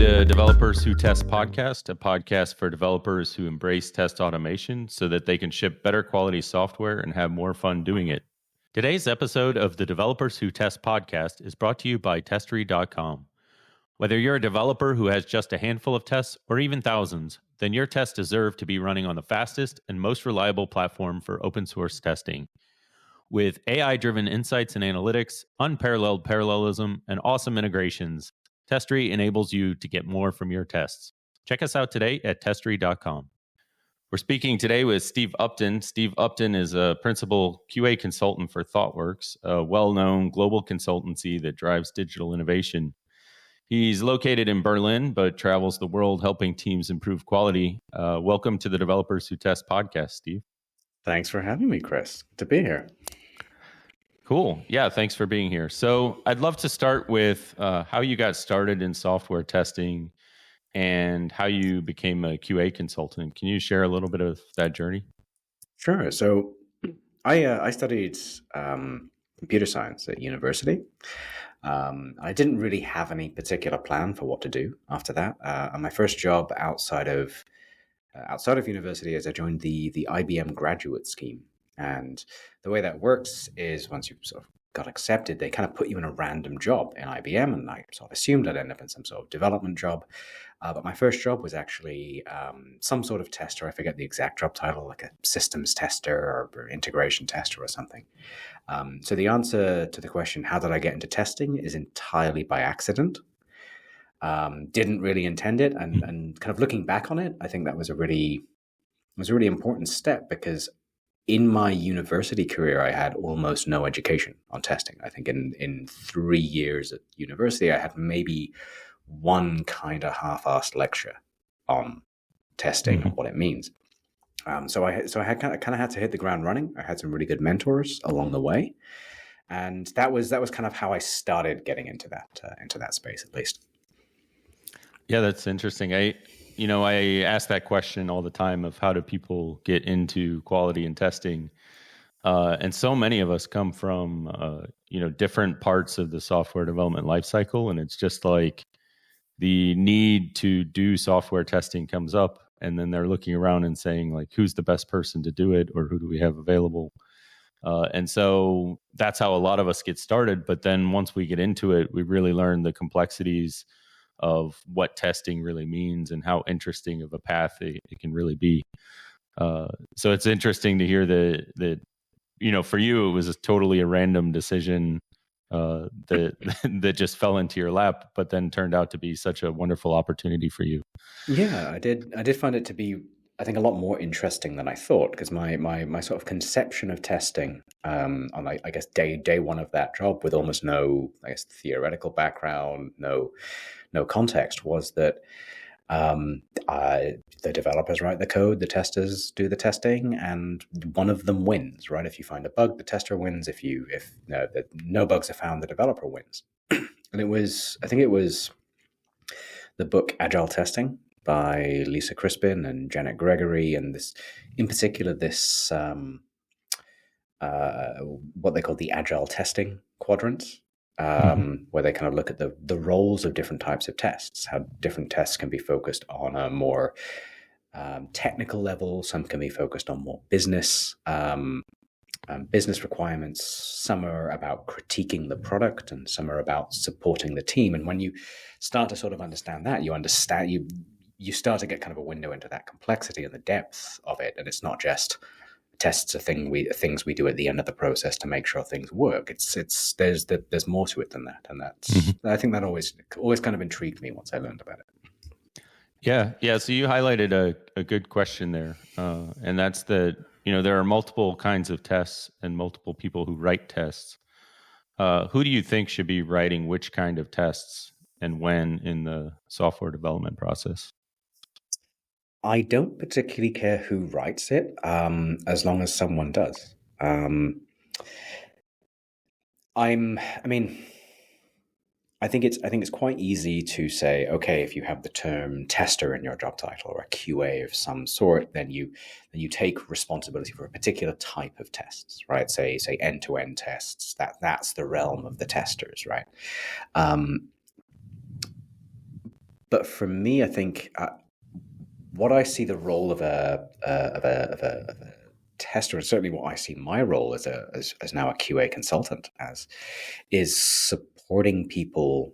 the Developers Who Test podcast, a podcast for developers who embrace test automation so that they can ship better quality software and have more fun doing it. Today's episode of the Developers Who Test podcast is brought to you by Testery.com. Whether you're a developer who has just a handful of tests or even thousands, then your tests deserve to be running on the fastest and most reliable platform for open source testing. With AI-driven insights and analytics, unparalleled parallelism, and awesome integrations, Testery enables you to get more from your tests. Check us out today at Testery.com. We're speaking today with Steve Upton. Steve Upton is a principal QA consultant for ThoughtWorks, a well-known global consultancy that drives digital innovation. He's located in Berlin, but travels the world helping teams improve quality. Welcome to the Developers Who Test podcast, Steve. Thanks for having me, Chris. Good to be here. Cool. Yeah, thanks for being here. So I'd love to start with how you got started in software testing and how you became a QA consultant. Can you share a little bit of that journey? Sure. So I studied computer science at university. I didn't really have any particular plan for what to do after that. And my first job outside of university is I joined the IBM graduate scheme. And the way that works is once you sort of got accepted, they kind of put you in a random job in IBM, and I sort of assumed I'd end up in some sort of development job. But my first job was actually some sort of tester. I forget the exact job title, like a systems tester or integration tester or something. So the answer to the question, how did I get into testing, is entirely by accident. Didn't really intend it. And kind of looking back on it, I think that was a really important step, because in my university career, I had almost no education on testing. I think in 3 years at university, I had maybe one kind of half-assed lecture on testing and what it means. So I had kind of had to hit the ground running. I had some really good mentors along the way, and that was kind of how I started getting into that space, at least. Yeah, that's interesting. I ask that question all the time of how do people get into quality and testing? And so many of us come from, different parts of the software development lifecycle. And it's just like the need to do software testing comes up, and then they're looking around and saying, like, who's the best person to do it, or who do we have available? And so that's how a lot of us get started. But then once we get into it, we really learn the complexities of what testing really means and how interesting of a path it can really be. So it's interesting to hear that for you, it was totally a random decision that just fell into your lap, but then turned out to be such a wonderful opportunity for you. Yeah, I did find it to be, I think, a lot more interesting than I thought, because my sort of conception of testing on, I guess, day one of that job, with almost no, I guess, theoretical background, no context, was that the developers write the code, the testers do the testing, and one of them wins, right? If you find a bug, the tester wins. If no bugs are found, the developer wins. And I think it was the book Agile Testing by Lisa Crispin and Janet Gregory, and this, in particular, this what they call the Agile testing quadrants. Where they kind of look at the roles of different types of tests, how different tests can be focused on a more technical level, some can be focused on more business requirements, some are about critiquing the product, and some are about supporting the team. And when you start to sort of understand that, you start to get kind of a window into that complexity and the depth of it. And it's not just tests are things we do at the end of the process to make sure things work. There's more to it than that, and that's I think that always kind of intrigued me once I learned about it. Yeah. So you highlighted a good question there, and that's that there are multiple kinds of tests and multiple people who write tests. Who do you think should be writing which kind of tests and when in the software development process? I don't particularly care who writes it, as long as someone does. I think it's quite easy to say, okay, if you have the term tester in your job title or a QA of some sort, then you take responsibility for a particular type of tests, right? Say end-to-end tests. That's the realm of the testers, right? But for me, I think what I see the role of a tester, and certainly what I see my role as now a QA consultant as, is supporting the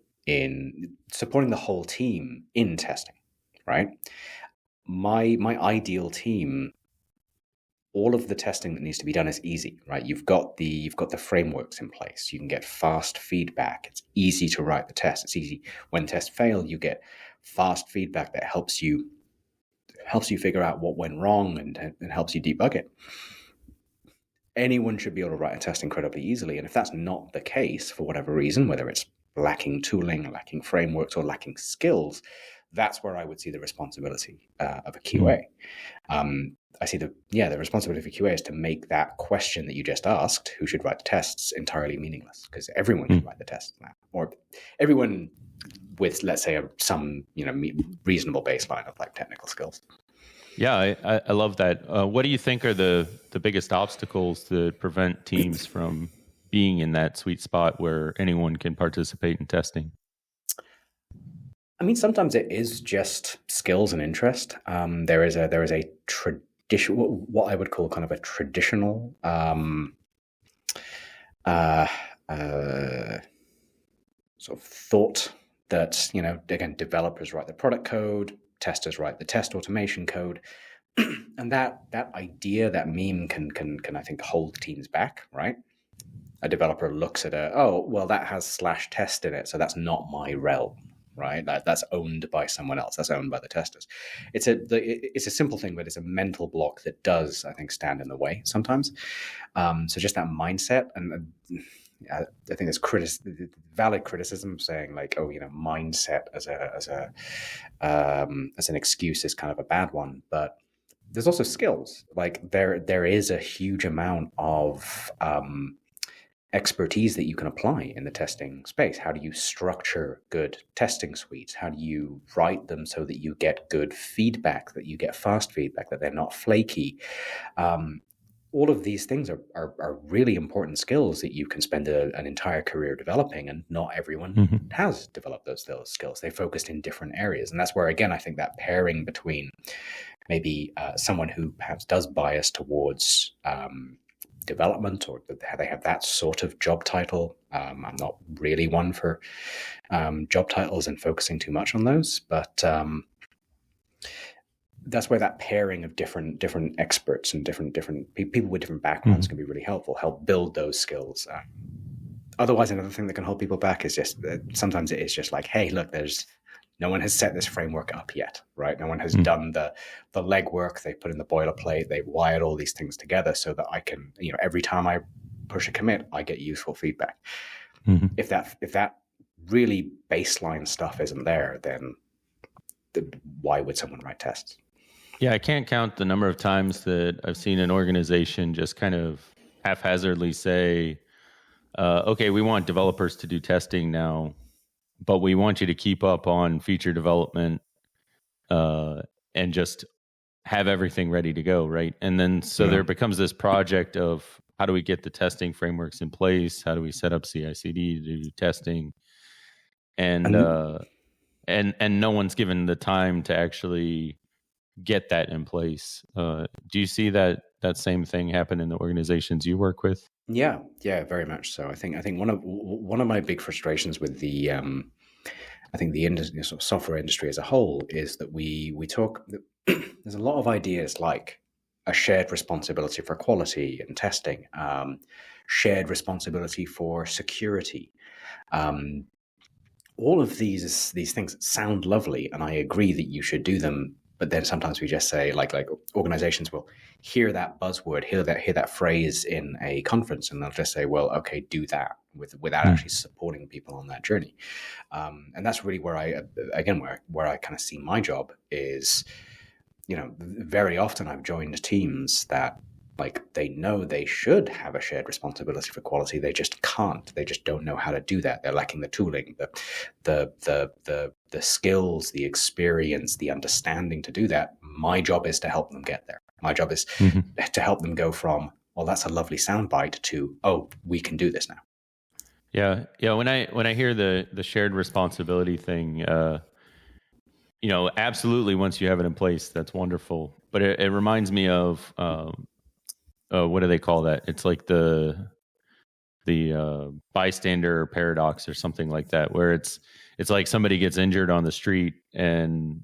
whole team in testing, right? My ideal team, all of the testing that needs to be done is easy, right? You've got the frameworks in place. You can get fast feedback. It's easy to write the test. It's easy. When tests fail, you get fast feedback that helps you figure out what went wrong and helps you debug it. Anyone should be able to write a test incredibly easily. And if that's not the case for whatever reason, whether it's lacking tooling, lacking frameworks, or lacking skills, that's where I would see the responsibility of a QA. I see the responsibility of a QA is to make that question that you just asked, who should write the tests, entirely meaningless, because everyone should write the tests now, or everyone with, let's say, some reasonable baseline of like technical skills. Yeah, I love that. What do you think are the biggest obstacles that prevent teams from being in that sweet spot where anyone can participate in testing? I mean, sometimes it is just skills and interest. There is a tradition, what I would call kind of a traditional sort of thought that, again, developers write the product code, testers write the test automation code, and that idea, that meme can I think hold teams back, right? A developer looks at that has /test in it, so that's not my realm, right? That's owned by someone else. That's owned by the testers. It's a simple thing, but it's a mental block that does, I think, stand in the way sometimes. So just that mindset, and I think there's valid criticism saying like, mindset as an excuse is kind of a bad one, but there's also skills. Like there is a huge amount of expertise that you can apply in the testing space. How do you structure good testing suites? How do you write them so that you get good feedback, that you get fast feedback, that they're not flaky? All of these things are really important skills that you can spend an entire career developing, and not everyone has developed those skills. They focused in different areas, and that's where, again, I think that pairing between maybe someone who perhaps does bias towards development, or they have that sort of job title. I'm not really one for job titles and focusing too much on those, but that's where that pairing of different experts and different people with different backgrounds can be really helpful, help build those skills. Otherwise, another thing that can hold people back is just sometimes it is just like, hey, look, no one has set this framework up yet, right? No one has done the legwork. They put in the boilerplate. They've wired all these things together so that I can, every time I push a commit, I get useful feedback. If that really baseline stuff isn't there, then why would someone write tests? Yeah, I can't count the number of times that I've seen an organization just kind of haphazardly say, okay, we want developers to do testing now, but we want you to keep up on feature development and just have everything ready to go, right? And then there becomes this project of how do we get the testing frameworks in place? How do we set up CI/CD to do testing? And no one's given the time to actually get that in place. Do you see that same thing happen in the organizations you work with? Yeah, very much so. I think one of my big frustrations with the I think the industry, sort of software industry as a whole, is that we talk. There's a lot of ideas like a shared responsibility for quality and testing, shared responsibility for security. All of these things sound lovely, and I agree that you should do them. But then sometimes we just say, like organizations will hear that buzzword, hear that phrase in a conference, and they'll just say, well, okay, do that, without actually supporting people on that journey. And that's really where I kind of see my job is, very often I've joined teams that, like, they know they should have a shared responsibility for quality. They just can't. They just don't know how to do that. They're lacking the tooling, the skills, the experience, the understanding to do that. My job is to help them get there. My job is to help them go from, well, that's a lovely soundbite, to, oh, we can do this now. Yeah. When I hear the shared responsibility thing, Absolutely. Once you have it in place, that's wonderful. But it reminds me of what do they call that? It's like the bystander paradox or something like that, where it's like somebody gets injured on the street and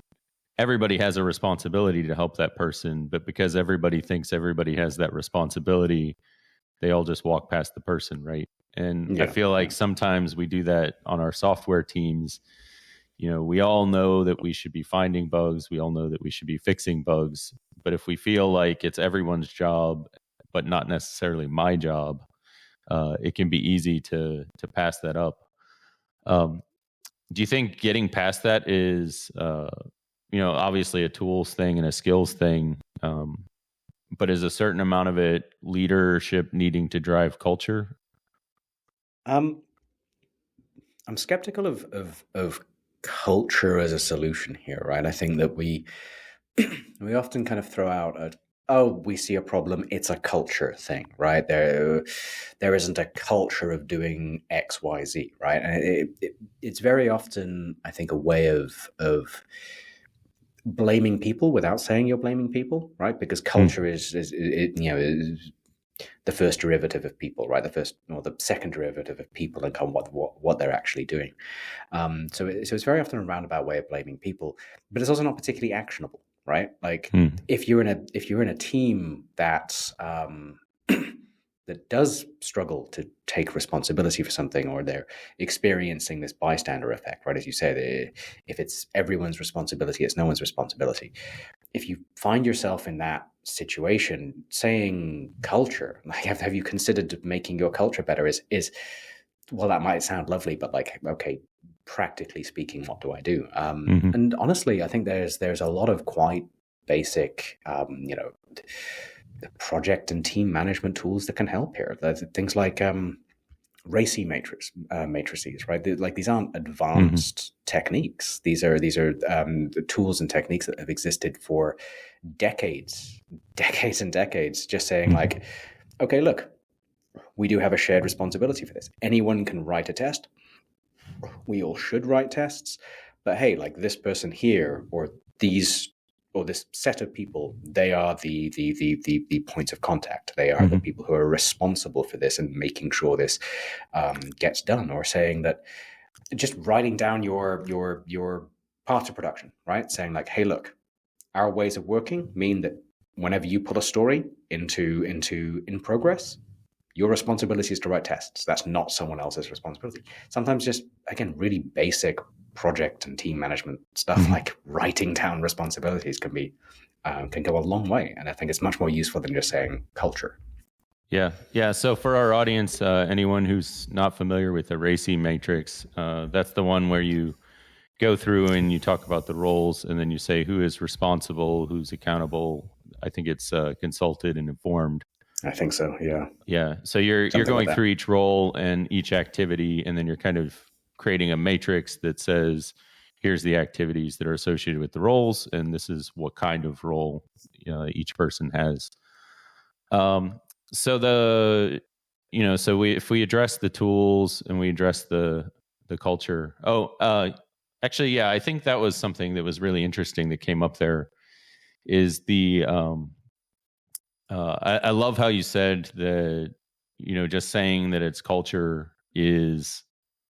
everybody has a responsibility to help that person, but because everybody thinks everybody has that responsibility, they all just walk past the person, right? And I Yeah, feel like yeah, sometimes we do that on our software teams. We all know that we should be finding bugs, we all know that we should be fixing bugs, but if we feel like it's everyone's job but not necessarily my job, it can be easy to pass that up. Um, do you think getting past that is, obviously a tools thing and a skills thing, but is a certain amount of it leadership needing to drive culture? um, I'm skeptical of culture as a solution here, right? I think that we often kind of throw out oh, we see a problem, it's a culture thing, right? There isn't a culture of doing X, Y, Z, right? And it's very often, I think, a way of blaming people without saying you're blaming people, right? Because culture is the first derivative of people, right? The first or the second derivative of people and kind of what they're actually doing. So it's very often a roundabout way of blaming people, but it's also not particularly actionable, right? Like Hmm. if you're in a team that that does struggle to take responsibility for something, or they're experiencing this bystander effect, right? As you say, if it's everyone's responsibility, it's no one's responsibility. If you find yourself in that situation, saying culture, like have you considered making your culture better? Is well, that might sound lovely, but like, okay, practically speaking, what do I do? Hmm. And honestly, I think there's a lot of quite basic, project and team management tools that can help here. There's things like RACI matrices, right? Like these aren't Hmm. advanced techniques. These are tools and techniques that have existed for decades, decades and decades. Just saying Hmm. like, okay, look, we do have a shared responsibility for this. Anyone can write a test. We all should write tests, but hey, like this person here, or these, or this set of people, they are the points of contact. They are the Hmm. people who are responsible for this and making sure this gets done. Or saying that, just writing down your path to production, right? Saying like, hey, look, our ways of working mean that whenever you put a story into in progress, your responsibility is to write tests. That's not someone else's responsibility. Sometimes just, again, really basic project and team management stuff Hmm. like writing down responsibilities can go a long way. And I think it's much more useful than just saying culture. Yeah, yeah. So for our audience, anyone who's not familiar with the RACI matrix, that's the one where you go through and you talk about the roles, and then you say who is responsible, who's accountable. I think it's consulted and informed. I think so. Yeah, Yeah. So you're something like going that. through each role and each activity, and then you're kind of creating a matrix that says, here's the activities that are associated with the roles, and this is what kind of role each person has. Um, so so if we address the tools and we address the culture. Actually, yeah, I think that was something that was really interesting that came up there. Is the I love how you said that, just saying that it's culture is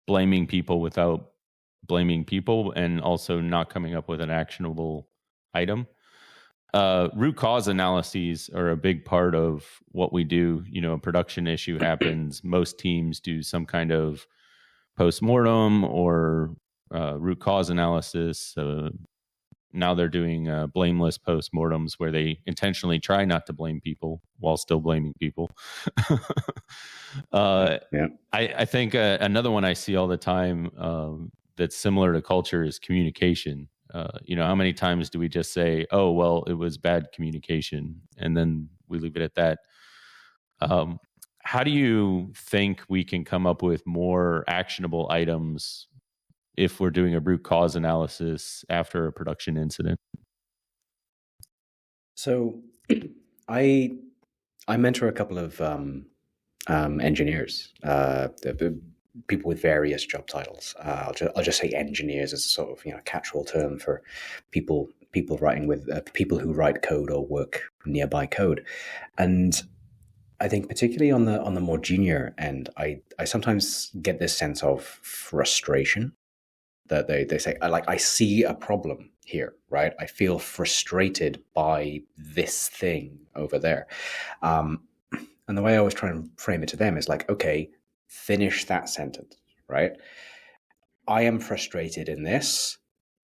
blaming people without blaming people, and also not coming up with an actionable item. Root cause analyses are a big part of what we do. A production issue happens. Most teams do some kind of post-mortem or root cause analysis. Now they're doing blameless post-mortems where they intentionally try not to blame people while still blaming people. Yeah, uh, yeah. I think another one I see all the time, that's similar to culture, is communication. How many times do we just say, "Oh, well, it was bad communication," and then we leave it at that? Um, how do you think we can come up with more actionable items if we're doing a root cause analysis after a production incident? So I I mentor a couple of engineers, people with various job titles. I'll just say engineers as a sort of catch-all term for people writing with people who write code or work nearby code. And I think particularly on the more junior end, I sometimes get this sense of frustration that they say, I see a problem here, right? I feel frustrated by this thing over there. And the way I always try and frame it to them is like, okay, finish that sentence, right? I am frustrated in this.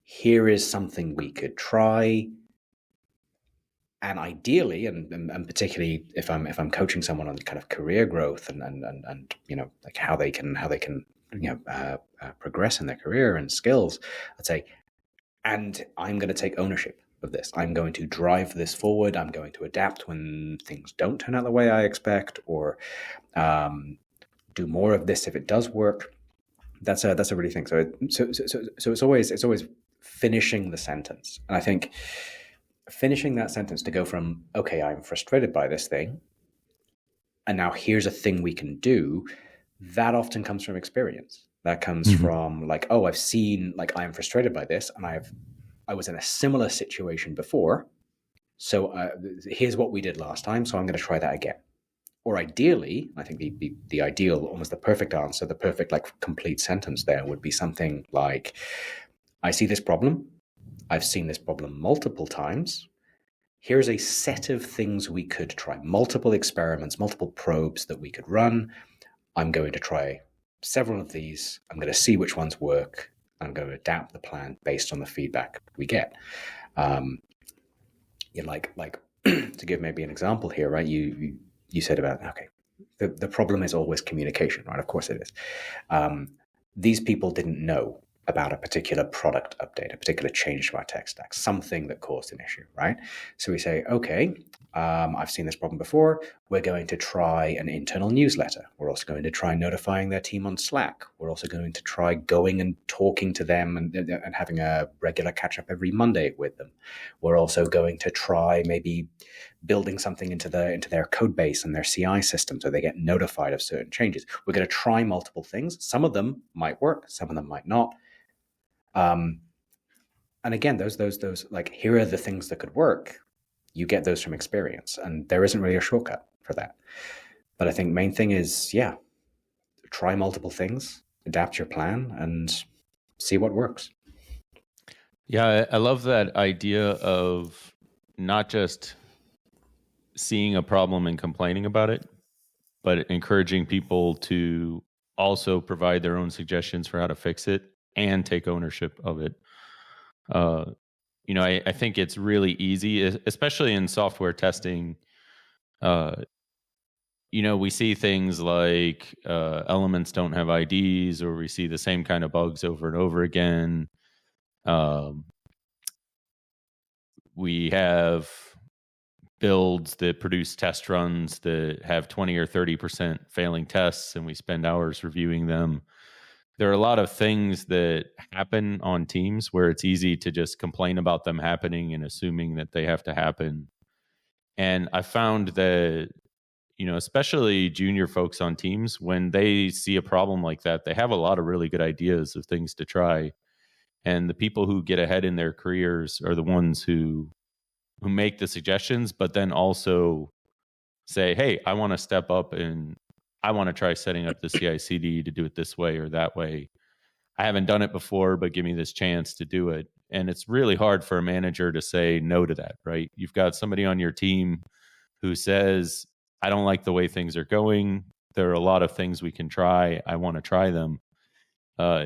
Here is something we could try. And ideally, and particularly if I'm coaching someone on kind of career growth and like how they can progress in their career and skills, I'd say, and I'm going to take ownership of this. I'm going to drive this forward. I'm going to adapt when things don't turn out the way I expect, or do more of this if it does work. That's a really thing. So it's always finishing the sentence, and I think finishing that sentence to go from, okay, I'm frustrated by this thing, and now here's a thing we can do, that often comes from experience. That comes from like, oh, I've seen, like, I'm frustrated by this, and I was in a similar situation before, so here's what we did last time, so I'm going to try that again. Or ideally, I think the ideal, almost the perfect answer, the perfect like complete sentence there would be something like, I see this problem. I've seen this problem multiple times. Here's a set of things we could try, multiple experiments, multiple probes that we could run. I'm going to try several of these. I'm going to see which ones work. I'm going to adapt the plan based on the feedback we get. Like to give maybe an example here, right? You said about, okay, the problem is always communication, right? Of course it is. These people didn't know about a particular product update, a particular change to our tech stack, something that caused an issue, right? So we say, okay, I've seen this problem before. We're going to try an internal newsletter. We're also going to try notifying their team on Slack. We're also going to try going and talking to them and having a regular catch-up every Monday with them. We're also going to try maybe building something into their code base and their CI system so they get notified of certain changes. We're going to try multiple things. Some of them might work, some of them might not. And again, those like, here are the things that could work. You get those from experience, and there isn't really a shortcut for that. But I think main thing is, try multiple things, adapt your plan, and see what works. Yeah, I love that idea of not just seeing a problem and complaining about it, but encouraging people to also provide their own suggestions for how to fix it and take ownership of it. I think it's really easy, especially in software testing. We see things like elements don't have IDs, or we see the same kind of bugs over and over again. We have builds that produce test runs that have 20 or 30% failing tests, and we spend hours reviewing them. There are a lot of things that happen on teams where it's easy to just complain about them happening and assuming that they have to happen. And I found that, especially junior folks on teams, when they see a problem like that, they have a lot of really good ideas of things to try. And the people who get ahead in their careers are the ones who make the suggestions, but then also say, hey, I want to step up and I want to try setting up the CI/CD to do it this way or that way. I haven't done it before, but give me this chance to do it. And it's really hard for a manager to say no to that, right? You've got somebody on your team who says, I don't like the way things are going. There are a lot of things we can try. I want to try them.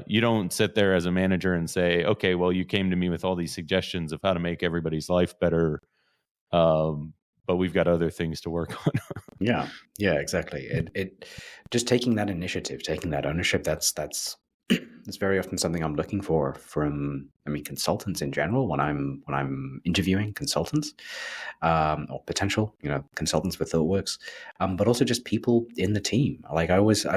You don't sit there as a manager and say, okay, well, you came to me with all these suggestions of how to make everybody's life better. But we've got other things to work on. Yeah, exactly. It just taking that initiative, taking that ownership. That's very often something I'm looking for from, consultants in general when I'm interviewing consultants, or potential, consultants with ThoughtWorks, but also just people in the team. Like I always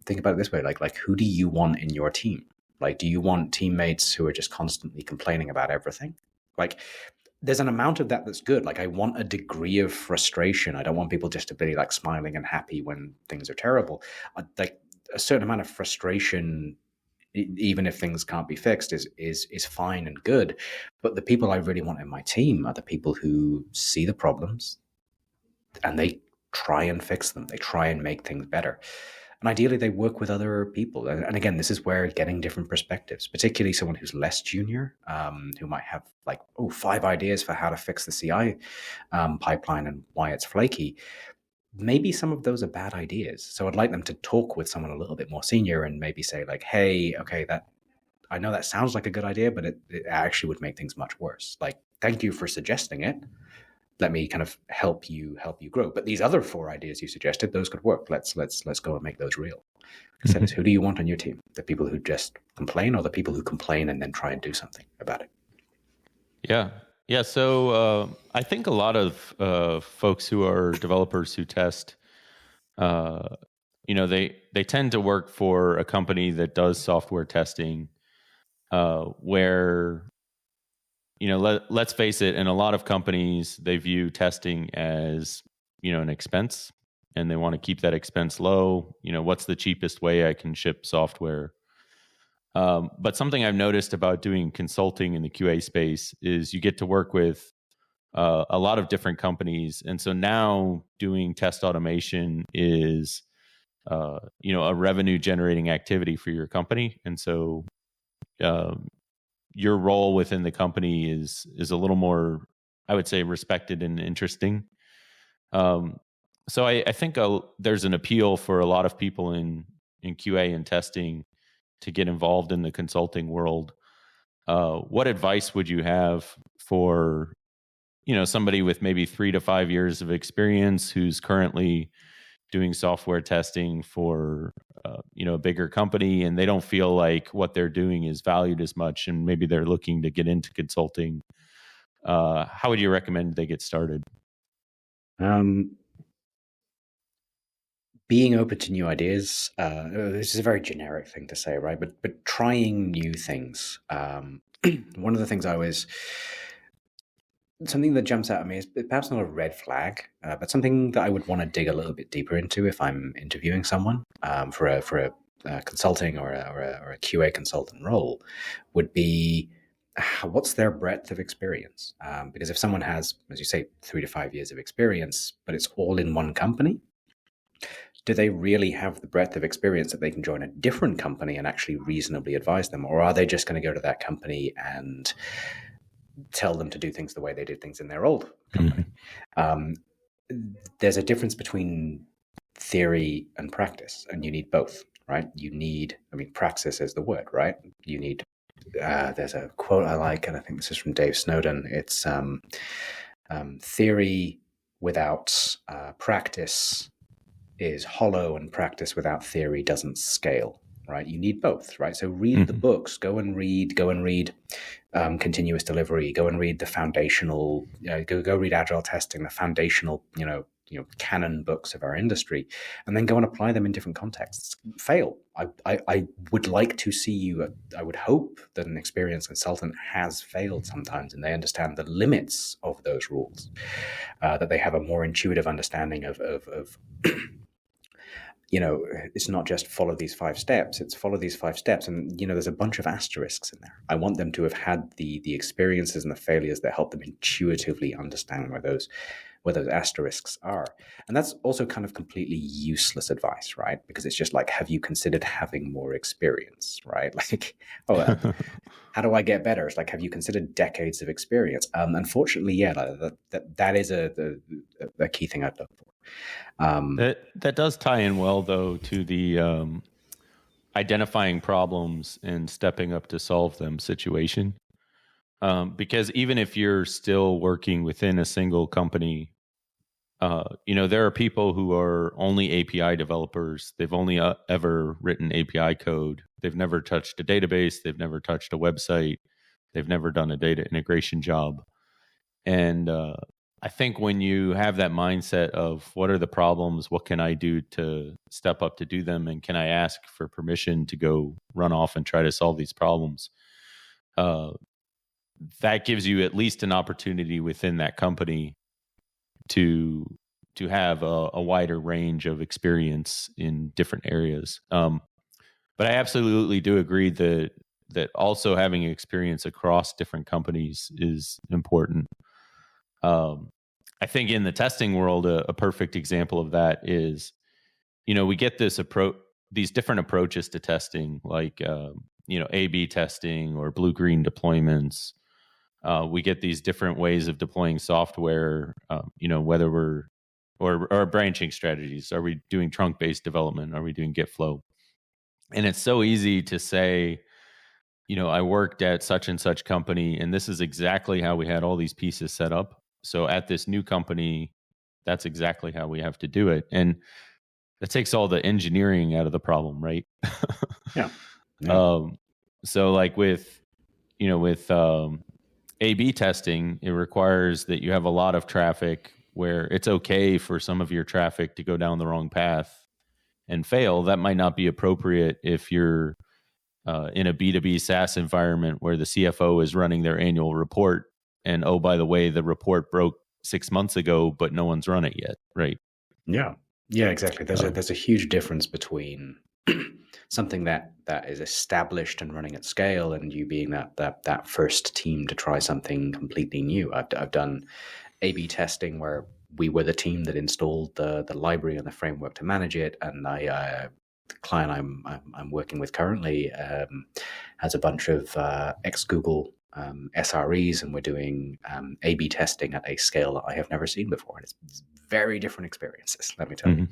think about it this way, like who do you want in your team? Like, do you want teammates who are just constantly complaining about everything? Like, there's an amount of that that's good. Like, I want a degree of frustration. I don't want people just to be like smiling and happy when things are terrible. Like, a certain amount of frustration, even if things can't be fixed, is fine and good. But the people I really want in my team are the people who see the problems and they try and fix them. They try and make things better. And ideally, they work with other people. And again, this is where getting different perspectives, particularly someone who's less junior, who might have like, 5 ideas for how to fix the CI pipeline and why it's flaky. Maybe some of those are bad ideas. So I'd like them to talk with someone a little bit more senior and maybe say like, hey, okay, that I know that sounds like a good idea, but it actually would make things much worse. Like, thank you for suggesting it. Let me kind of help you grow. But these other 4 ideas you suggested, those could work. Let's go and make those real. So who do you want on your team? The people who just complain, or the people who complain and then try and do something about it? Yeah. So I think a lot of folks who are developers who test, they tend to work for a company that does software testing, where, let's face it, in a lot of companies, they view testing as, an expense, and they want to keep that expense low. What's the cheapest way I can ship software? But something I've noticed about doing consulting in the QA space is you get to work with a lot of different companies. And so now doing test automation is, a revenue generating activity for your company. And so your role within the company is a little more, I would say, respected and interesting. So I think there's an appeal for a lot of people in QA and testing to get involved in the consulting world. What advice would you have for, somebody with maybe 3 to 5 years of experience who's currently doing software testing for, a bigger company, and they don't feel like what they're doing is valued as much, and maybe they're looking to get into consulting? How would you recommend they get started? Being open to new ideas. This is a very generic thing to say, right? But trying new things. One of the things something that jumps out at me is perhaps not a red flag, but something that I would want to dig a little bit deeper into if I'm interviewing someone for a consulting or a QA consultant role, would be what's their breadth of experience? Because if someone has, as you say, 3 to 5 years of experience, but it's all in one company, do they really have the breadth of experience that they can join a different company and actually reasonably advise them? Or are they just going to go to that company and tell them to do things the way they did things in their old company? There's a difference between theory and practice, and you need both, right? Praxis is the word, right? You need, there's a quote I like, and I think this is from Dave Snowden. It's theory without practice is hollow, and practice without theory doesn't scale, right? You need both, right? So read the books, go and read continuous delivery, go and read the foundational, go read agile testing, the foundational, canon books of our industry, and then go and apply them in different contexts. Fail. I would like to see you, I would hope that an experienced consultant has failed sometimes, and they understand the limits of those rules, that they have a more intuitive understanding of it's not just follow these 5 steps, it's follow these 5 steps. And, there's a bunch of asterisks in there. I want them to have had the experiences and the failures that help them intuitively understand where those asterisks are. And that's also kind of completely useless advice, right? Because it's just like, have you considered having more experience, right? Like, how do I get better? It's like, have you considered decades of experience? Unfortunately, yeah, that is a key thing I'd look for. That does tie in well, though, to the identifying problems and stepping up to solve them situation. Because even if you're still working within a single company, there are people who are only API developers. They've only ever written API code. They've never touched a database. They've never touched a website. They've never done a data integration job. And I think when you have that mindset of what are the problems, what can I do to step up to do them, and can I ask for permission to go run off and try to solve these problems, that gives you at least an opportunity within that company to have a wider range of experience in different areas. But I absolutely do agree that also having experience across different companies is important. I think in the testing world, a perfect example of that is, we get these different approaches to testing, like A/B testing or blue-green deployments. We get these different ways of deploying software. Whether we're or branching strategies. Are we doing trunk-based development? Are we doing Git flow? And it's so easy to say, I worked at such and such company, and this is exactly how we had all these pieces set up. So at this new company, that's exactly how we have to do it. And that takes all the engineering out of the problem, right? Yeah. Yeah. So like with A/B testing, it requires that you have a lot of traffic where it's okay for some of your traffic to go down the wrong path and fail. That might not be appropriate if you're in a B2B SaaS environment where the CFO is running their annual report. And oh, by the way, the report broke 6 months ago, but no one's run it yet, right? Yeah. Yeah, exactly. There's a huge difference between something that is established and running at scale, and you being that first team to try something completely new. I've done A/B testing where we were the team that installed the library and the framework to manage it, and the client I'm working with currently has a bunch of ex Google SREs, and we're doing A/B testing at a scale that I have never seen before, and it's very different experiences. Let me tell you.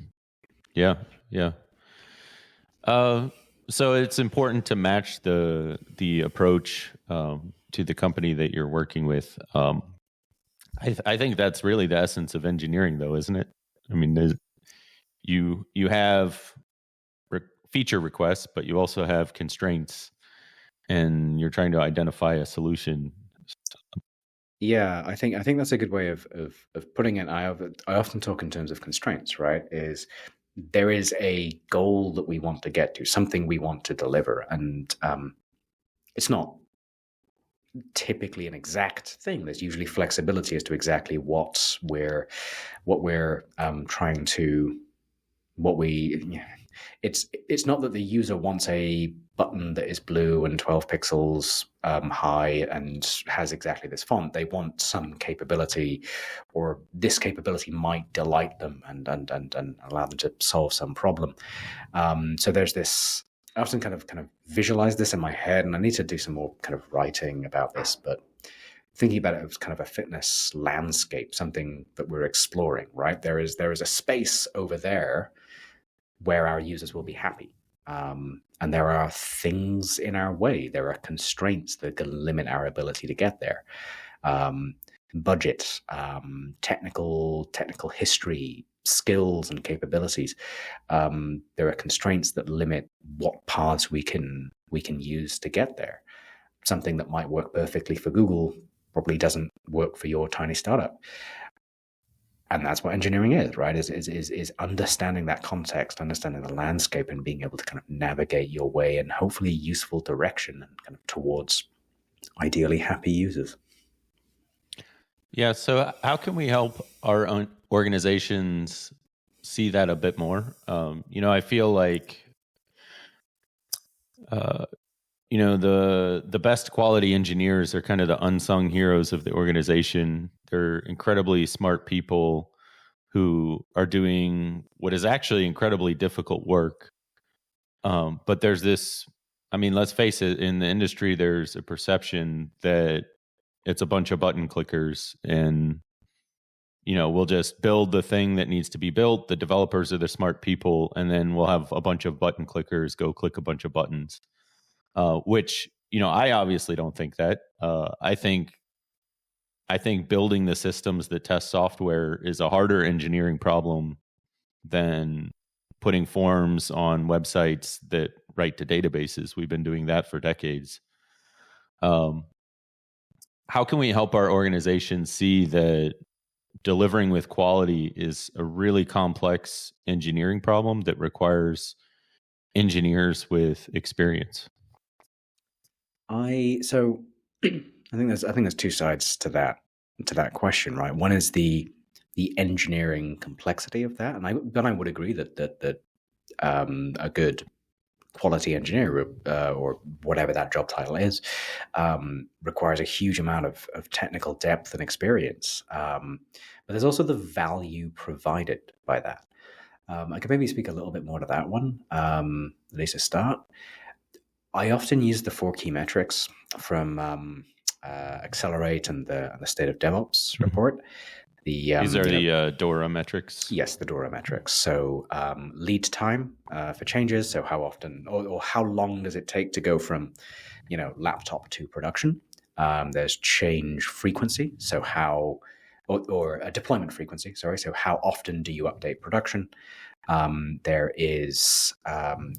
Yeah, yeah. So it's important to match the approach to the company that you're working with. I think that's really the essence of engineering, though, isn't it? I mean, you have feature requests, but you also have constraints, and you're trying to identify a solution. Yeah, I think that's a good way of putting it. I often talk in terms of constraints, right? Is there is a goal that we want to get to, something we want to deliver, and it's not typically an exact thing. There's usually flexibility as to exactly what we're trying to it's not that the user wants a button that is blue and 12 pixels high and has exactly this font. They want some capability, or this capability might delight them and allow them to solve some problem. So there's this. I often kind of visualize this in my head, and I need to do some more kind of writing about this, but thinking about it as kind of a fitness landscape, something that we're exploring, right? There is a space over there where our users will be happy. And there are things in our way. There are constraints that can limit our ability to get there. Budget, technical history, skills and capabilities. There are constraints that limit what paths we can use to get there. Something that might work perfectly for Google probably doesn't work for your tiny startup. And that's what engineering is, right? Is understanding that context, understanding the landscape, and being able to kind of navigate your way in hopefully useful direction and kind of towards ideally happy users. Yeah. So how can we help our own organizations see that a bit more? I feel like, the best quality engineers are kind of the unsung heroes of the organization. They're incredibly smart people who are doing what is actually incredibly difficult work. But there's this, let's face it, in the industry, there's a perception that it's a bunch of button clickers, and, we'll just build the thing that needs to be built. The developers are the smart people, and then we'll have a bunch of button clickers go click a bunch of buttons. Which, I obviously don't think that. I think building the systems that test software is a harder engineering problem than putting forms on websites that write to databases. We've been doing that for decades. How can we help our organization see that delivering with quality is a really complex engineering problem that requires engineers with experience? I think there's two sides to that question, right? One is the engineering complexity of that. But I would agree that a good quality engineer or whatever that job title is requires a huge amount of technical depth and experience. But there's also the value provided by that. I could maybe speak a little bit more to that one, at least to start. I often use the 4 key metrics from Accelerate and the State of DevOps report. These are the DORA metrics? Yes, the DORA metrics. So lead time for changes. So how often or how long does it take to go from, laptop to production? There's change frequency. So how, or a deployment frequency, sorry. So how often do you update production? There is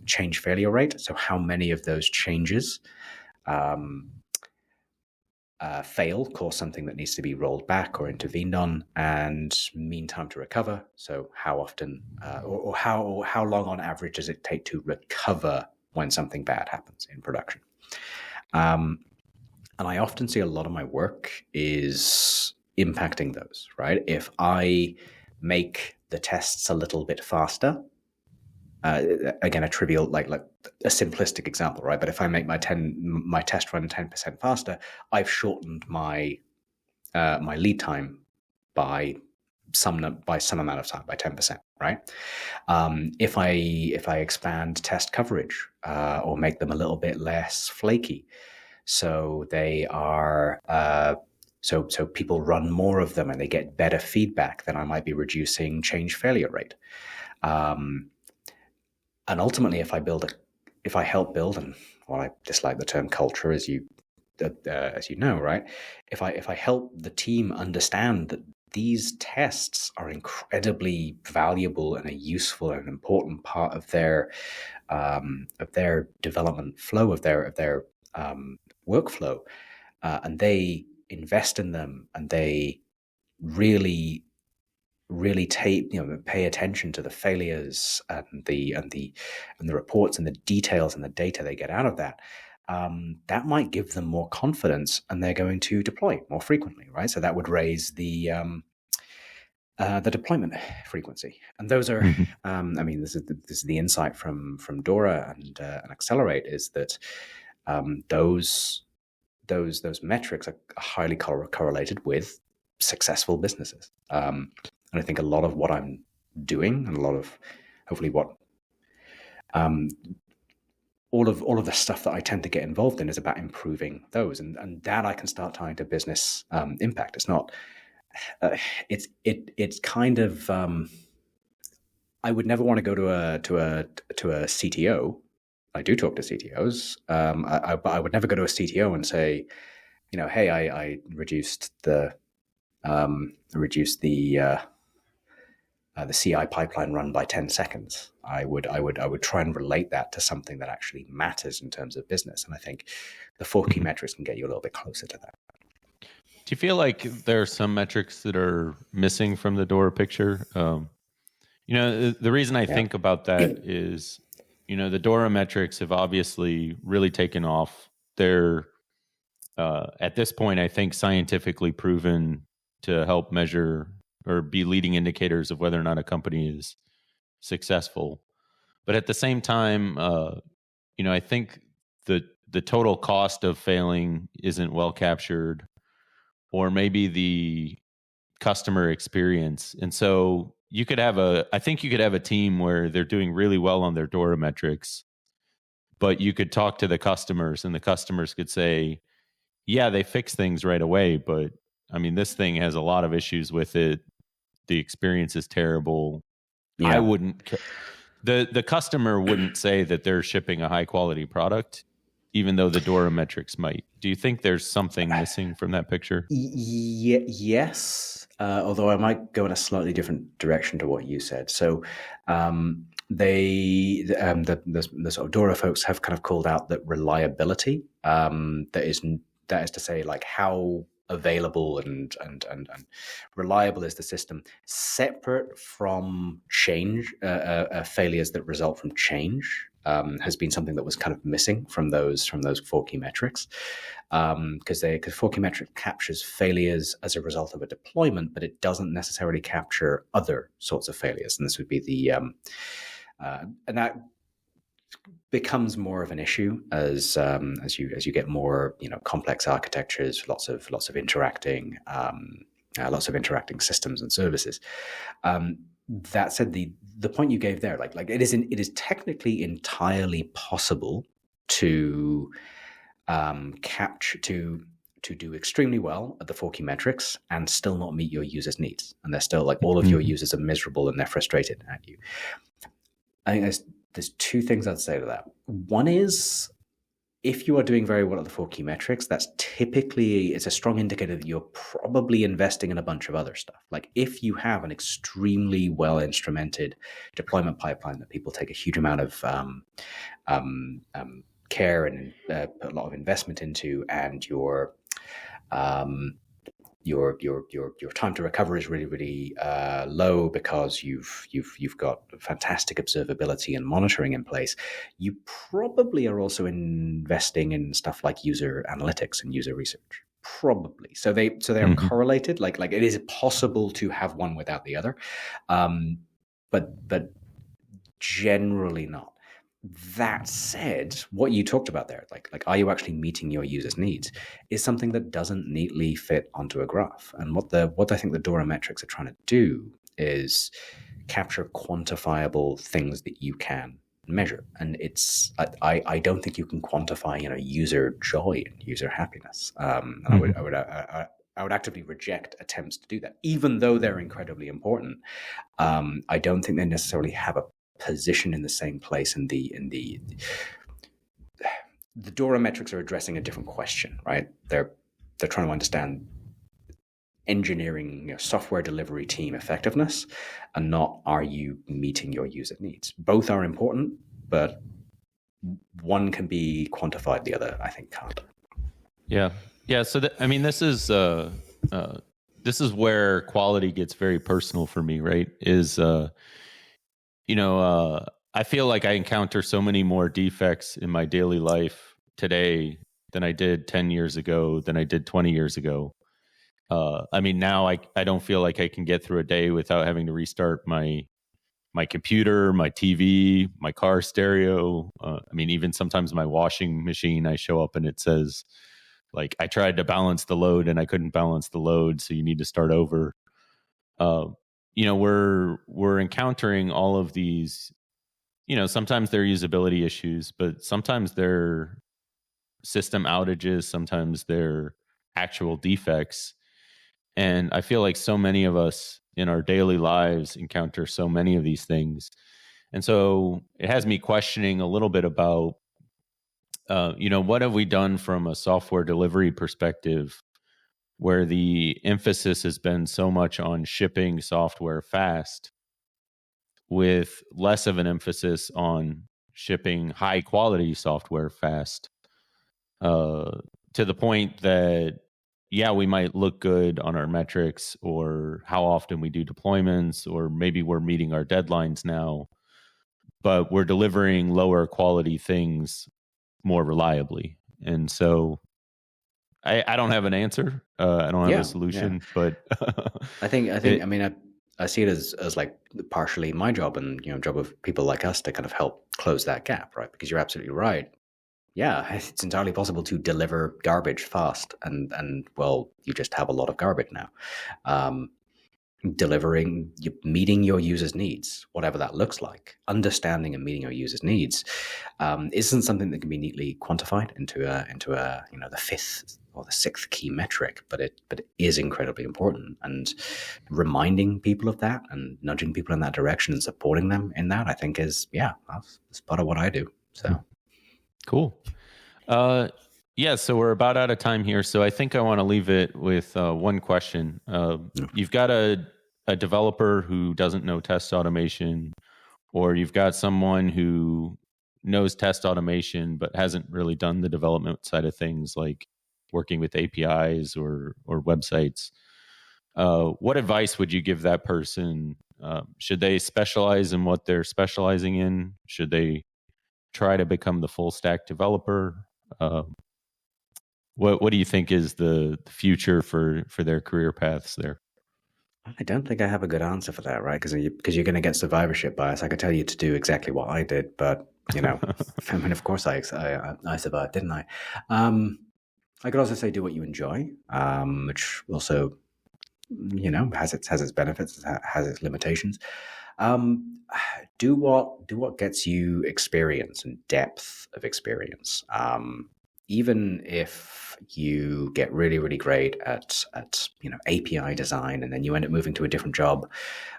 change failure rate. So how many of those changes fail, cause something that needs to be rolled back or intervened on, and mean time to recover. So how often or how long on average does it take to recover when something bad happens in production? And I often see a lot of my work is impacting those, right? If I make the tests a little bit faster, again, a trivial, like a simplistic example, right? But if I make my test run 10% faster, I've shortened my my lead time by some amount of time, by 10%, right? If I expand test coverage or make them a little bit less flaky, so they are so people run more of them and they get better feedback, then I might be reducing change failure rate. And ultimately, if I help build, and well, I dislike the term culture, as you know, right? If I help the team understand that these tests are incredibly valuable and a useful and important part of their development flow, of their workflow, and they invest in them, and they really pay attention to the failures and the reports and the details and the data they get out of that, that might give them more confidence, and they're going to deploy more frequently, right? So that would raise the deployment frequency. And those are, this is the insight from Dora and Accelerate, is that those metrics are highly correlated with successful businesses. And I think a lot of what I'm doing, and a lot of hopefully what all of the stuff that I tend to get involved in is about improving those, and that I can start tying to business impact. It's not. It's kind of. I would never want to go to a CTO. I do talk to CTOs, but I would never go to a CTO and say, hey, I reduced the CI pipeline run by 10 seconds. I would try and relate that to something that actually matters in terms of business. And I think the 4 key metrics can get you a little bit closer to that. Do you feel like there are some metrics that are missing from the DORA picture? The reason I think about that is, the DORA metrics have obviously really taken off. They're, at this point, I think, scientifically proven to help measure or be leading indicators of whether or not a company is successful. But at the same time, I think the total cost of failing isn't well captured, or maybe the customer experience. And so I think you could have a team where they're doing really well on their DORA metrics, but you could talk to the customers, and the customers could say, yeah, they fix things right away, but this thing has a lot of issues with it. The experience is terrible. Yeah. I wouldn't. The customer wouldn't say that they're shipping a high quality product, even though the DORA metrics might. Do you think there's something missing from that picture? Yes, although I might go in a slightly different direction to what you said. So the sort of DORA folks have kind of called out that reliability. That is to say, like, how available and reliable is the system, separate from change failures that result from change. has been something that was kind of missing from those four key metrics, because four key metric captures failures as a result of a deployment, but it doesn't necessarily capture other sorts of failures. And this would be and that becomes more of an issue as you get more complex architectures, lots of interacting systems and services. That said, the point you gave there, like it is technically entirely possible to to do extremely well at the four key metrics and still not meet your users' needs, and they're still like all of your users are miserable and they're frustrated at you. I think there's two things I'd say to that. One is, if you are doing very well at the four key metrics, that's typically, it's a strong indicator that you're probably investing in a bunch of other stuff. Like if you have an extremely well instrumented deployment pipeline that people take a huge amount of care and put a lot of investment into, and your time to recover is really low because you've got fantastic observability and monitoring in place, you probably are also investing in stuff like user analytics and user research. Probably. So they are correlated. Like it is possible to have one without the other, but generally not. That said, what you talked about there, like are you actually meeting your users' needs, is something that doesn't neatly fit onto a graph. And what I think the DORA metrics are trying to do is capture quantifiable things that you can measure. And it's I don't think you can quantify user joy and user happiness. And I would actively reject attempts to do that, even though they're incredibly important. I don't think they necessarily have a position in the same place in the DORA metrics are addressing a different question, right? They're trying to understand engineering, software delivery team effectiveness, and not are you meeting your user needs. Both are important, but one can be quantified, the other I think can't. Yeah. So this is where quality gets very personal for me, right? I feel like I encounter so many more defects in my daily life today than I did 10 years ago, than I did 20 years ago. Now I don't feel like I can get through a day without having to restart my computer, my TV, my car stereo. Even sometimes my washing machine, I show up and it says, like, I tried to balance the load and I couldn't balance the load, so you need to start over. We're encountering all of these, sometimes they're usability issues, but sometimes they're system outages, sometimes they're actual defects. And I feel like so many of us in our daily lives encounter so many of these things. And so it has me questioning a little bit about, what have we done from a software delivery perspective, where the emphasis has been so much on shipping software fast, with less of an emphasis on shipping high quality software fast, to the point that, we might look good on our metrics or how often we do deployments, or maybe we're meeting our deadlines now, but we're delivering lower quality things more reliably. And so I don't have an answer. I don't have a solution, but I see it as like partially my job and job of people like us to kind of help close that gap, right? Because you're absolutely right. Yeah, it's entirely possible to deliver garbage fast, and well, you just have a lot of garbage now. Meeting your users' needs, whatever that looks like, understanding and meeting your users' needs, isn't something that can be neatly quantified into the fifth or the sixth key metric, but it is incredibly important. And reminding people of that and nudging people in that direction and supporting them in that, I think that's part of what I do. So cool. So we're about out of time here. So I think I want to leave it with one question. You've got a developer who doesn't know test automation, or you've got someone who knows test automation but hasn't really done the development side of things, like working with APIs or websites. What advice would you give that person? Should they specialize in what they're specializing in? Should they try to become the full stack developer? What do you think is the future for their career paths there? I don't think I have a good answer for that, right? Because you're going to get survivorship bias. I could tell you to do exactly what I did, but I mean, of course I survived, didn't I? I could also say do what you enjoy, which also has its benefits, has its limitations. Do what gets you experience and depth of experience. Even if you get really, really great at API design, and then you end up moving to a different job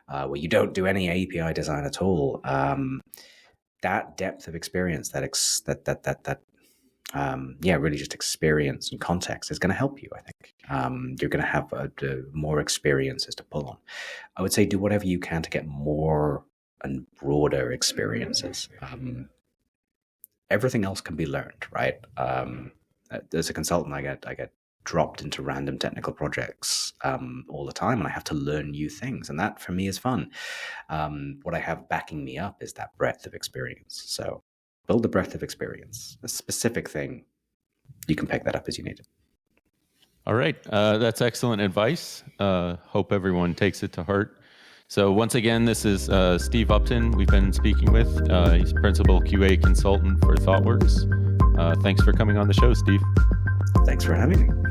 where you don't do any API design at all, that depth of experience, really just experience and context is going to help you. I think you're going to have more experiences to pull on. I would say do whatever you can to get more and broader experiences. Everything else can be learned, right? As a consultant, I get dropped into random technical projects all the time, and I have to learn new things, and that for me is fun. What I have backing me up is that breadth of experience. So build the breadth of experience. A specific thing, you can pick that up as you need it. All right, that's excellent advice. Hope everyone takes it to heart. So once again, this is Steve Upton we've been speaking with. He's Principal QA Consultant for ThoughtWorks. Thanks for coming on the show, Steve. Thanks for having me.